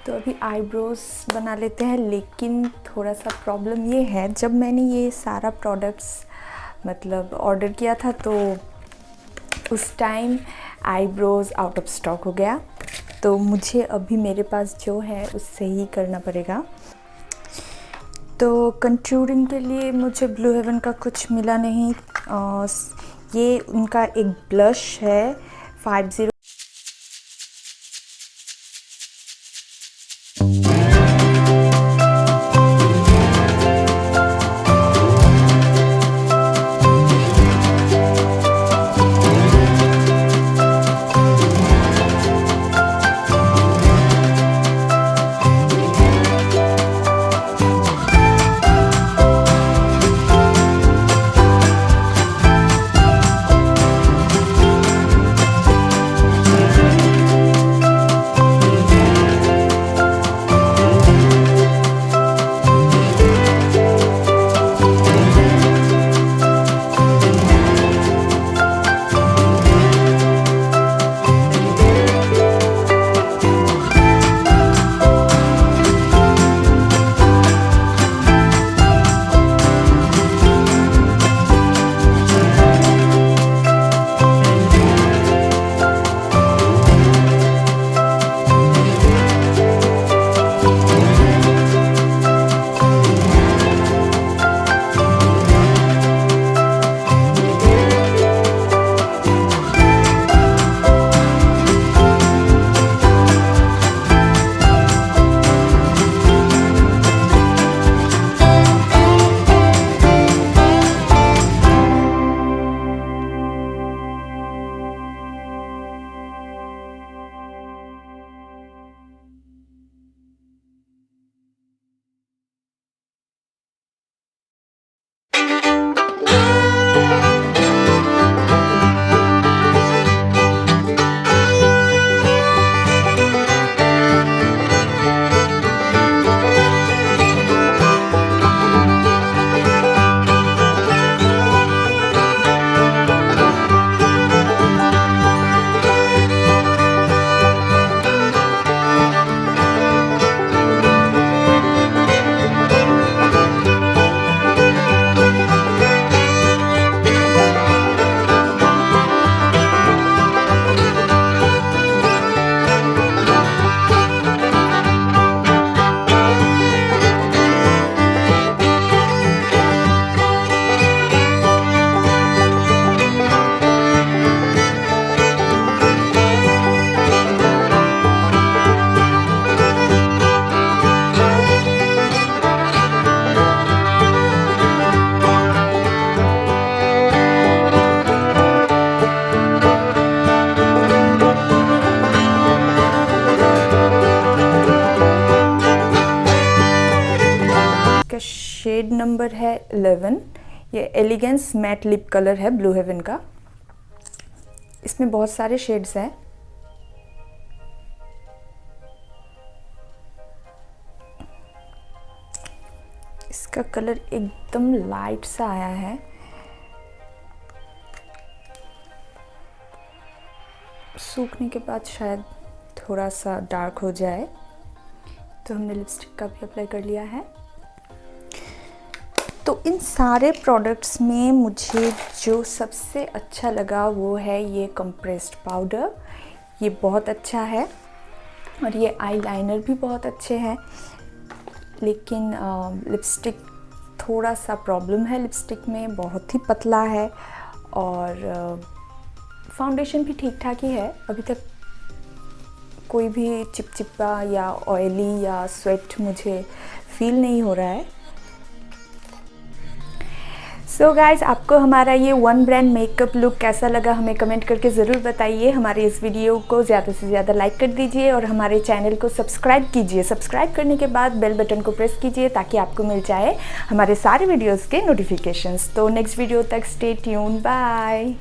तो अभी आईब्रोज बना लेते हैं, लेकिन थोड़ा सा प्रॉब्लम ये है, जब मैंने ये सारा प्रोडक्ट्स मतलब ऑर्डर किया था तो उस time eyebrows out of stock हो गया, तो मुझे अभी मेरे पास जो है उससे ही करना पड़ेगा। तो कंटूरिंग के लिए मुझे ब्लू हेवन का कुछ मिला नहीं। ये उनका एक ब्लश है 50। शेड नंबर है 11। ये एलिगेंस मैट लिप कलर है ब्लू हेवन का। इसमें बहुत सारे शेड्स हैं। इसका कलर एकदम लाइट सा आया है। सूखने के बाद शायद थोड़ा सा डार्क हो जाए। तो हमने लिपस्टिक का भी अप्लाई कर लिया है। तो इन सारे प्रोडक्ट्स में मुझे जो सबसे अच्छा लगा वो है ये कंप्रेस्ड पाउडर। ये बहुत अच्छा है और ये आईलाइनर भी बहुत अच्छे हैं, लेकिन लिपस्टिक थोड़ा सा प्रॉब्लम है। लिपस्टिक में बहुत ही पतला है और फाउंडेशन भी ठीक ठाक ही है। अभी तक कोई भी चिपचिपा या ऑयली या स्वेट मुझे फील नहीं हो रहा है। सो गाइज, आपको हमारा ये वन ब्रांड मेकअप लुक कैसा लगा हमें कमेंट करके ज़रूर बताइए। हमारे इस वीडियो को ज़्यादा से ज़्यादा लाइक कर दीजिए और हमारे चैनल को सब्सक्राइब कीजिए। सब्सक्राइब करने के बाद बेल बटन को प्रेस कीजिए ताकि आपको मिल जाए हमारे सारे वीडियोज़ के नोटिफिकेशंस। तो नेक्स्ट वीडियो तक स्टे ट्यून, बाय।